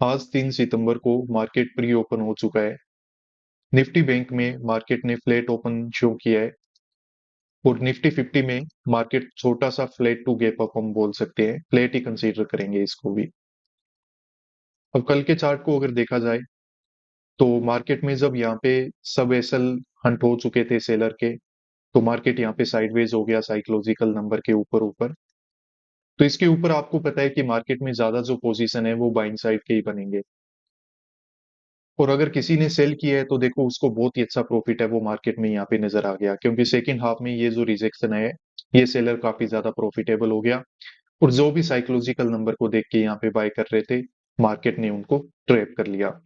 आज 3 सितंबर को market pre open हो चुका है। निफ्टी बैंक में मार्केट ने फ्लैट ओपन शो किया है और निफ्टी 50 में मार्केट छोटा सा फ्लैट टू गैप अप हम बोल सकते हैं, फ्लैट ही कंसीडर करेंगे इसको भी। अब कल के चार्ट को अगर देखा जाए तो मार्केट में जब यहाँ पे सब एसल हंट हो चुके थे सेलर के, तो मार्केट यहाँ पे साइडवेज हो गया साइकोलॉजिकल नंबर के ऊपर ऊपर। तो इसके ऊपर आपको पता है कि मार्केट में ज्यादा जो पोजीशन है वो बाइंग साइड के ही बनेंगे। और अगर किसी ने सेल किया है तो देखो उसको बहुत ही अच्छा प्रॉफिट है वो मार्केट में यहाँ पे नजर आ गया, क्योंकि सेकंड हाफ में ये जो रिजेक्शन है ये सेलर काफी ज्यादा प्रॉफिटेबल हो गया। और जो भी साइकोलॉजिकल नंबर को देख के यहाँ पे बाय कर रहे थे, मार्केट ने उनको ट्रैप कर लिया।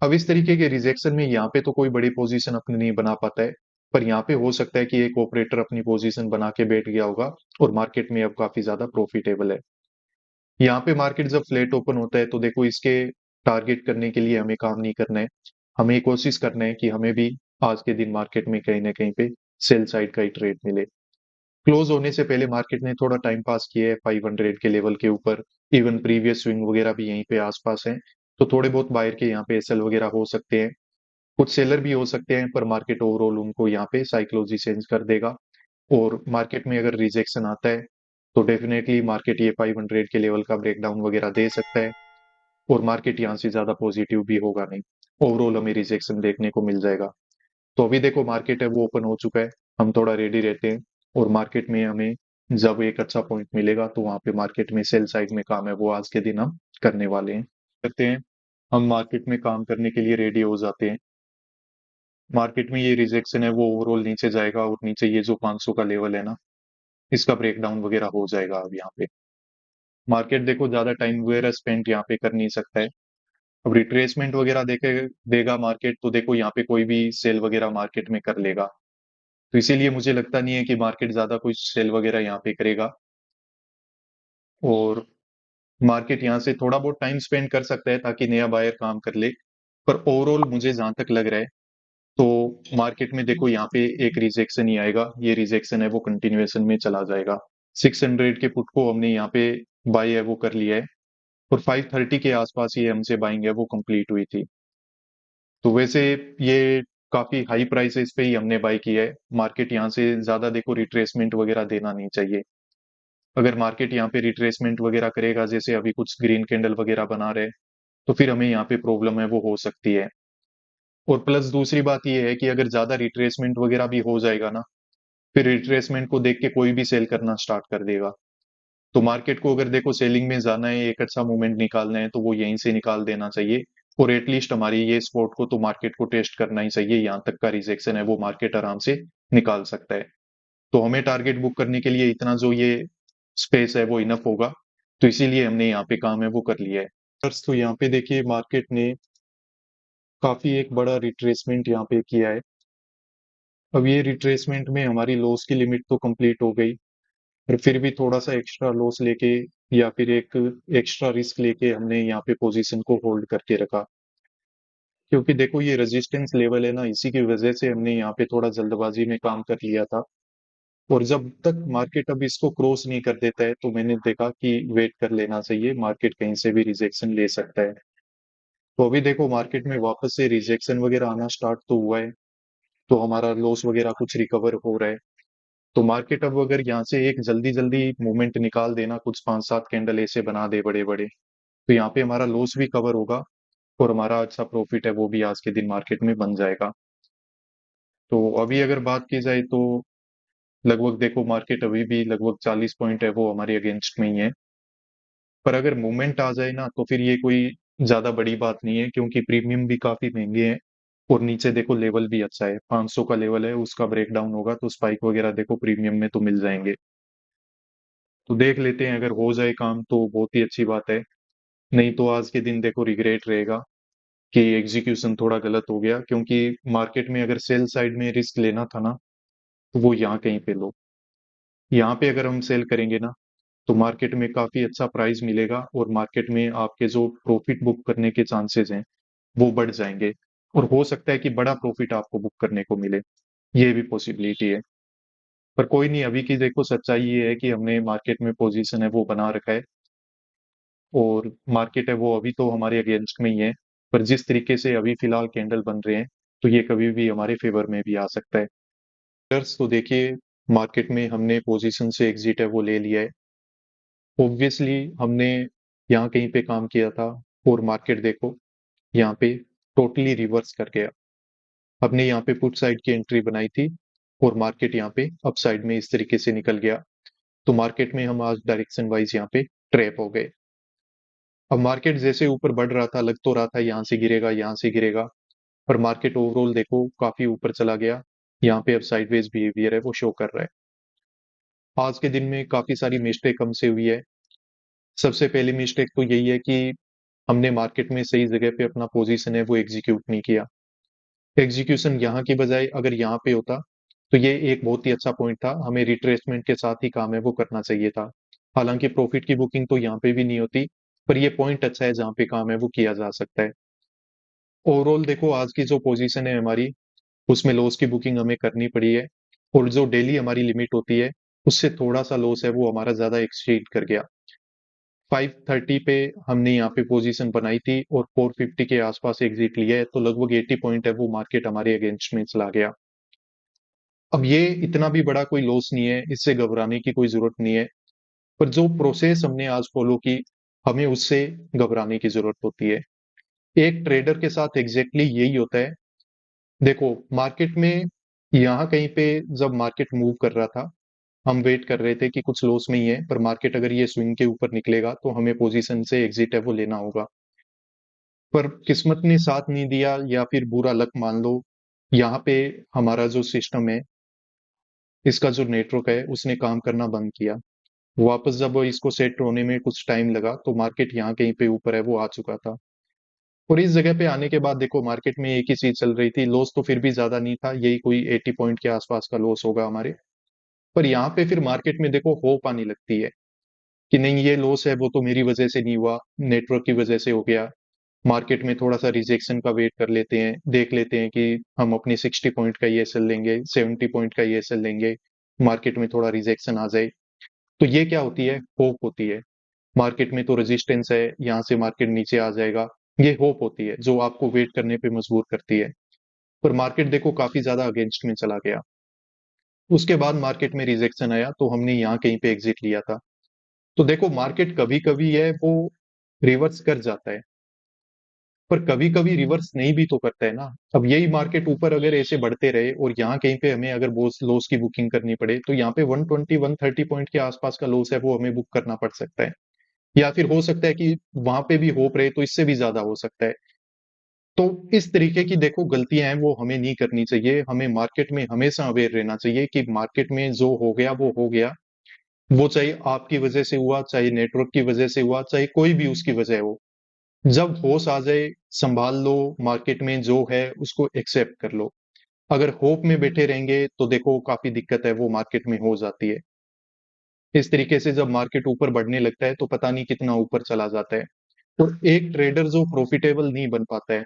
अब इस तरीके के रिजेक्शन में यहाँ पे तो कोई बड़ी पोजीशन अपनी नहीं बना पाता है, पर यहाँ पे हो सकता है कि एक ऑपरेटर अपनी पोजीशन बना के बैठ गया होगा और मार्केट में अब काफी ज्यादा प्रॉफिटेबल है। यहाँ पे मार्केट जब फ्लैट ओपन होता है तो देखो इसके टारगेट करने के लिए हमें काम नहीं करना है। हमें कोशिश करना है कि हमें भी आज के दिन मार्केट में कहीं ना कहीं पे सेल साइड का ही ट्रेड मिले। क्लोज होने से पहले मार्केट ने थोड़ा टाइम पास किया है 500 के लेवल के ऊपर। इवन प्रीवियस स्विंग वगैरह भी यहीं पे आसपास है, तो थोड़े बहुत बायर के यहाँ पे एसएल वगैरह हो सकते हैं, कुछ सेलर भी हो सकते हैं, पर मार्केट ओवरऑल उनको यहाँ पे साइकोलॉजी चेंज कर देगा। और मार्केट में अगर रिजेक्शन आता है तो डेफिनेटली मार्केट ये 500 के लेवल का ब्रेकडाउन वगैरह दे सकता है और मार्केट यहाँ से ज्यादा पॉजिटिव भी होगा नहीं। ओवरऑल हमें रिजेक्शन देखने को मिल जाएगा। तो अभी देखो मार्केट है वो ओपन हो चुका है, हम थोड़ा रेडी रहते हैं और मार्केट में हमें जब एक अच्छा पॉइंट मिलेगा तो वहां पे मार्केट में सेल साइड में काम है वो आज के दिन हम करने वाले हैं। करते हैं, हम मार्केट में काम करने के लिए रेडी हो जाते हैं। मार्केट में ये रिजेक्शन है वो ओवरऑल नीचे जाएगा और नीचे ये जो 500 का लेवल है ना, इसका ब्रेकडाउन वगैरह हो जाएगा। अब यहाँ पे मार्केट देखो ज्यादा टाइम वगैरह स्पेंड यहाँ पे कर नहीं सकता है। अब रिट्रेसमेंट वगैरह देखे देगा मार्केट तो देखो यहाँ पे कोई भी सेल वगैरह मार्केट में कर लेगा। तो इसीलिए मुझे लगता नहीं है कि मार्केट ज्यादा कुछ सेल वगैरह यहाँ पे करेगा। और मार्केट यहाँ से थोड़ा बहुत टाइम स्पेंड कर सकता है ताकि नया बायर काम कर ले। पर ओवरऑल मुझे जहां तक लग रहा है तो मार्केट में देखो यहाँ पे एक रिजेक्शन ही आएगा, ये रिजेक्शन है वो कंटिन्यूएशन में चला जाएगा। 600 के पुट को हमने यहाँ पे बाय है वो कर लिया है और 530 के आसपास ये हमसे बाइंग है वो कंप्लीट हुई थी। तो वैसे ये काफी हाई प्राइस है, इस पे ही हमने बाय किया है। मार्केट यहाँ से ज्यादा देखो रिट्रेसमेंट वगैरह देना नहीं चाहिए। अगर मार्केट यहाँ पे रिट्रेसमेंट वगैरह करेगा, जैसे अभी कुछ ग्रीन कैंडल वगैरह बना रहे, तो फिर हमें यहाँ पे प्रॉब्लम है वो हो सकती है। और प्लस दूसरी बात ये है कि अगर ज्यादा रिट्रेसमेंट वगैरह भी हो जाएगा ना, फिर रिट्रेसमेंट को देख के कोई भी सेल करना स्टार्ट कर देगा। तो मार्केट को अगर देखो सेलिंग में जाना है, एक अच्छा मूवमेंट निकालना है, तो वो यहीं से निकाल देना चाहिए। और एटलीस्ट हमारी ये स्पॉट को तो मार्केट को टेस्ट करना ही चाहिए, यहाँ तक का रिजेक्शन है वो मार्केट आराम से निकाल सकता है। तो हमें टारगेट बुक करने के लिए इतना जो ये स्पेस है वो इनफ होगा। तो इसीलिए हमने यहाँ पे काम है वो कर लिया है। तो यहाँ पे देखिए मार्केट ने काफी एक बड़ा रिट्रेसमेंट यहाँ पे किया है। अब ये रिट्रेसमेंट में हमारी लॉस की लिमिट तो कंप्लीट हो गई, पर फिर भी थोड़ा सा एक्स्ट्रा लॉस लेके या फिर एक एक्स्ट्रा रिस्क लेके हमने यहाँ पे पोजीशन को होल्ड करके रखा। क्योंकि देखो ये रेजिस्टेंस लेवल है ना, इसी की वजह से हमने यहाँ पे थोड़ा जल्दबाजी में काम कर लिया था। और जब तक मार्केट अब इसको क्रॉस नहीं कर देता है तो मैंने देखा कि वेट कर लेना चाहिए, मार्केट कहीं से भी रिजेक्शन ले सकता है। तो अभी देखो मार्केट में वापस से रिजेक्शन वगैरह आना स्टार्ट तो हुआ है, तो हमारा लॉस वगैरह कुछ रिकवर हो रहा है। तो मार्केट अब अगर यहाँ से एक जल्दी जल्दी मूवमेंट निकाल देना, कुछ 5-7 कैंडल ऐसे बना दे बड़े बड़े, तो यहाँ पे हमारा लॉस भी कवर होगा और हमारा अच्छा प्रॉफिट है वो भी आज के दिन मार्केट में बन जाएगा। तो अभी अगर बात की जाए तो लगभग देखो मार्केट अभी भी लगभग 40 पॉइंट है वो हमारे अगेंस्ट में ही है। पर अगर मूवमेंट आ जाए ना तो फिर ये कोई ज्यादा बड़ी बात नहीं है, क्योंकि प्रीमियम भी काफी महंगे हैं और नीचे देखो लेवल भी अच्छा है, 500 का लेवल है, उसका ब्रेकडाउन होगा तो स्पाइक वगैरह देखो प्रीमियम में तो मिल जाएंगे। तो देख लेते हैं, अगर हो जाए काम तो बहुत ही अच्छी बात है, नहीं तो आज के दिन देखो रिग्रेट रहेगा कि एग्जीक्यूशन थोड़ा गलत हो गया। क्योंकि मार्केट में अगर सेल साइड में रिस्क लेना था ना, तो वो यहाँ कहीं पे लो। यहाँ पे अगर हम सेल करेंगे ना तो मार्केट में काफी अच्छा प्राइस मिलेगा और मार्केट में आपके जो प्रॉफिट बुक करने के चांसेस हैं वो बढ़ जाएंगे। और हो सकता है कि बड़ा प्रॉफिट आपको बुक करने को मिले, ये भी पॉसिबिलिटी है। पर कोई नहीं, अभी की देखो सच्चाई ये है कि हमने मार्केट में पोजीशन है वो बना रखा है। और मार्केट है वो अभी तो हमारे अगेंस्ट में ही है, पर जिस तरीके से अभी फिलहाल कैंडल बन रहे हैं तो ये कभी भी हमारे फेवर में भी आ सकता है। तो देखिए, मार्केट में हमने पोजीशन से एग्जिट है वो ले लिया है। ऑब्वियसली हमने यहाँ कहीं पे काम किया था और मार्केट देखो यहाँ पे टोटली रिवर्स कर गया। हमने यहाँ पे पुट साइड की एंट्री बनाई थी और मार्केट यहाँ पे अप साइड में इस तरीके से निकल गया। तो मार्केट में हम आज डायरेक्शन वाइज यहाँ पे ट्रैप हो गए। अब मार्केट जैसे ऊपर बढ़ रहा था, लग तो रहा था यहाँ से गिरेगा, यहाँ से गिरेगा, पर मार्केट ओवरऑल देखो काफी ऊपर चला गया। यहाँ पे अब साइडवेज बिहेवियर है वो शो कर रहा है। आज के दिन में काफी सारी मिस्टेक हमसे हुई है। सबसे पहली मिस्टेक तो यही है कि हमने मार्केट में सही जगह पे अपना पोजीशन है वो एग्जीक्यूट नहीं किया। एग्जीक्यूशन यहाँ की बजाय अगर यहाँ पे होता तो ये एक बहुत ही अच्छा पॉइंट था, हमें रिट्रेसमेंट के साथ ही काम है वो करना चाहिए था। हालांकि प्रॉफिट की बुकिंग तो यहाँ पे भी नहीं होती, पर ये पॉइंट अच्छा है जहाँ पे काम है वो किया जा सकता है। ओवरऑल देखो आज की जो पोजीशन है हमारी, उसमें लॉस की बुकिंग हमें करनी पड़ी है, और जो डेली हमारी लिमिट होती है उससे थोड़ा सा लॉस है वो हमारा ज्यादा एक्सीड कर गया। 530 पे हमने यहाँ पे पोजीशन बनाई थी और 450 के आसपास एग्जिट लिया है, तो लगभग 80 पॉइंट है वो मार्केट हमारे अगेंस्ट में चला गया। अब ये इतना भी बड़ा कोई लॉस नहीं है, इससे घबराने की कोई जरूरत नहीं है, पर जो प्रोसेस हमने आज फॉलो की, हमें उससे घबराने की जरूरत होती है। एक ट्रेडर के साथ एग्जैक्टली यही होता है। देखो मार्केट में यहाँ कहीं पे जब मार्केट मूव कर रहा था, हम वेट कर रहे थे कि कुछ लॉस में ही है, पर मार्केट अगर ये स्विंग के ऊपर निकलेगा तो हमें पोजीशन से एग्जिट है वो लेना होगा। पर किस्मत ने साथ नहीं दिया या फिर बुरा लक मान लो, यहाँ पे हमारा जो सिस्टम है, इसका जो नेटवर्क है उसने काम करना बंद किया। वापस जब इसको सेट होने में कुछ टाइम लगा तो मार्केट यहाँ कहीं पे ऊपर है वो आ चुका था। और इस जगह पे आने के बाद देखो मार्केट में एक ही चीज चल रही थी, लॉस तो फिर भी ज्यादा नहीं था, यही कोई 80 पॉइंट के आसपास का लॉस होगा हमारे। पर यहाँ पे फिर मार्केट में देखो होप आने लगती है कि नहीं ये लॉस है वो तो मेरी वजह से नहीं हुआ, नेटवर्क की वजह से हो गया। मार्केट में थोड़ा सा रिजेक्शन का वेट कर लेते हैं, देख लेते हैं कि हम अपनी 60 पॉइंट का ईएसएल लेंगे, 70 पॉइंट का ईएसएल लेंगे, मार्केट में थोड़ा रिजेक्शन आ जाए। तो ये क्या होती है, होप होती है। मार्केट में तो रेजिस्टेंस है, यहाँ से मार्केट नीचे आ जाएगा, ये होप होती है जो आपको वेट करने पे मजबूर करती है। पर मार्केट देखो काफी ज्यादा अगेंस्ट में चला गया। उसके बाद मार्केट में रिजेक्शन आया तो हमने यहाँ कहीं पे एग्जिट लिया था। तो देखो मार्केट कभी कभी है वो रिवर्स कर जाता है, पर कभी कभी रिवर्स नहीं भी तो करता है ना। अब यही मार्केट ऊपर अगर ऐसे बढ़ते रहे और यहाँ कहीं पे हमें अगर लॉस की बुकिंग करनी पड़े तो यहाँ पे 120 130 पॉइंट के आसपास का लॉस है वो हमें बुक करना पड़ सकता है। या फिर हो सकता है कि वहां पे भी होप रहे तो इससे भी ज्यादा हो सकता है। तो इस तरीके की देखो गलतियां हैं वो हमें नहीं करनी चाहिए, हमें मार्केट में हमेशा अवेयर रहना चाहिए कि मार्केट में जो हो गया वो हो गया। वो चाहे आपकी वजह से हुआ, चाहे नेटवर्क की वजह से हुआ, चाहे कोई भी उसकी वजह हो, जब होश आ जाए संभाल लो, मार्केट में जो है उसको एक्सेप्ट कर लो। अगर होप में बैठे रहेंगे तो देखो काफी दिक्कत है वो मार्केट में हो जाती है। इस तरीके से जब मार्केट ऊपर बढ़ने लगता है तो पता नहीं कितना ऊपर चला जाता है। तो एक ट्रेडर जो प्रॉफिटेबल नहीं बन पाता है,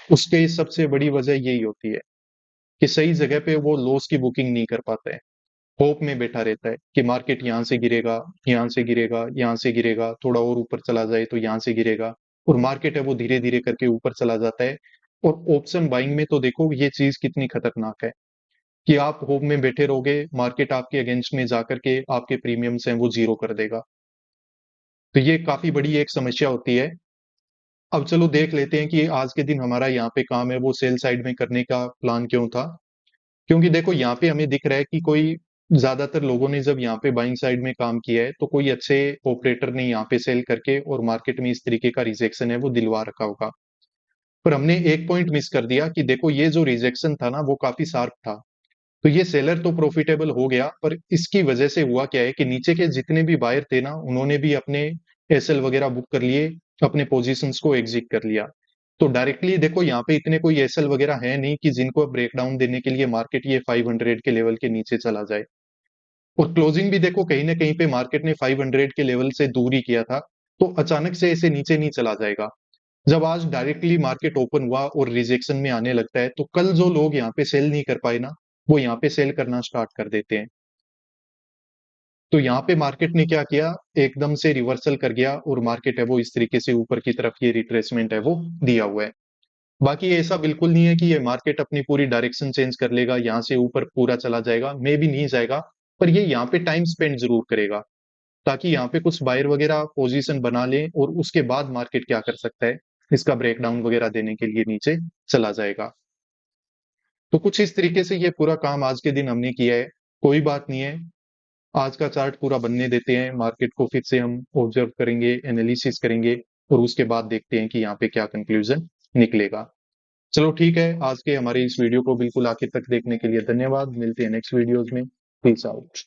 उसके सबसे बड़ी वजह यही होती है कि सही जगह पे वो लॉस की बुकिंग नहीं कर पाता है। होप में बैठा रहता है कि मार्केट यहाँ से गिरेगा, यहाँ से गिरेगा, यहाँ से गिरेगा, थोड़ा और ऊपर चला जाए तो यहाँ से गिरेगा, और मार्केट है वो धीरे धीरे करके ऊपर चला जाता है। और ऑप्शन बाइंग में तो देखो ये चीज कितनी खतरनाक है कि आप होप में बैठे रहोगे, मार्केट आपके अगेंस्ट में जाकर के आपके प्रीमियम्स हैं वो जीरो कर देगा। तो ये काफी बड़ी एक समस्या होती है। अब चलो देख लेते हैं कि आज के दिन हमारा यहाँ पे काम है वो सेल साइड में करने का प्लान क्यों था। क्योंकि देखो यहाँ पे हमें दिख रहा है कि कोई ज्यादातर लोगों ने जब यहाँ पे बाइंग साइड में काम किया है तो कोई अच्छे ऑपरेटर ने यहाँ पे सेल करके और मार्केट में इस तरीके का रिजेक्शन है वो दिलवा रखा होगा। पर हमने एक पॉइंट मिस कर दिया कि देखो ये जो रिजेक्शन था ना वो काफी शार्प था। तो ये सेलर तो प्रॉफिटेबल हो गया, पर इसकी वजह से हुआ क्या है कि नीचे के जितने भी बायर थे ना उन्होंने भी अपने एसएल वगैरह बुक कर लिए, अपने पोजीशंस को एग्जिट कर लिया। तो डायरेक्टली देखो यहाँ पे इतने कोई एसएल वगैरह है नहीं कि जिनको ब्रेकडाउन देने के लिए मार्केट ये 500 के लेवल के नीचे चला जाए। और क्लोजिंग भी देखो कहीं ना कहीं पे मार्केट ने 500 के लेवल से दूर ही किया था। तो अचानक से ऐसे नीचे नहीं चला जाएगा। जब आज डायरेक्टली मार्केट ओपन हुआ और रिजेक्शन में आने लगता है तो कल जो लोग यहाँ पे सेल नहीं कर पाए ना, वो यहाँ पे सेल करना स्टार्ट कर देते हैं। तो यहाँ पे मार्केट ने क्या किया, एकदम से रिवर्सल कर गया और मार्केट है वो इस तरीके से ऊपर की तरफ ये रिट्रेसमेंट है वो दिया हुआ है। बाकी ऐसा बिल्कुल नहीं है कि ये मार्केट अपनी पूरी डायरेक्शन चेंज कर लेगा, यहाँ से ऊपर पूरा चला जाएगा, मे भी नहीं जाएगा, पर ये यहाँ पे टाइम स्पेंड जरूर करेगा, ताकि यहाँ पे कुछ बायर वगैरह पोजीशन बना लें और उसके बाद मार्केट क्या कर सकता है, इसका ब्रेकडाउन वगैरह देने के लिए नीचे चला जाएगा। तो कुछ इस तरीके से ये पूरा काम आज के दिन हमने किया है। कोई बात नहीं है, आज का चार्ट पूरा बनने देते हैं, मार्केट को फिर से हम ऑब्जर्व करेंगे, एनालिसिस करेंगे और उसके बाद देखते हैं कि यहाँ पे क्या कंक्लूजन निकलेगा। चलो ठीक है, आज के हमारे इस वीडियो को बिल्कुल आखिर तक देखने के लिए धन्यवाद। मिलते हैं नेक्स्ट वीडियोस में। Peace out.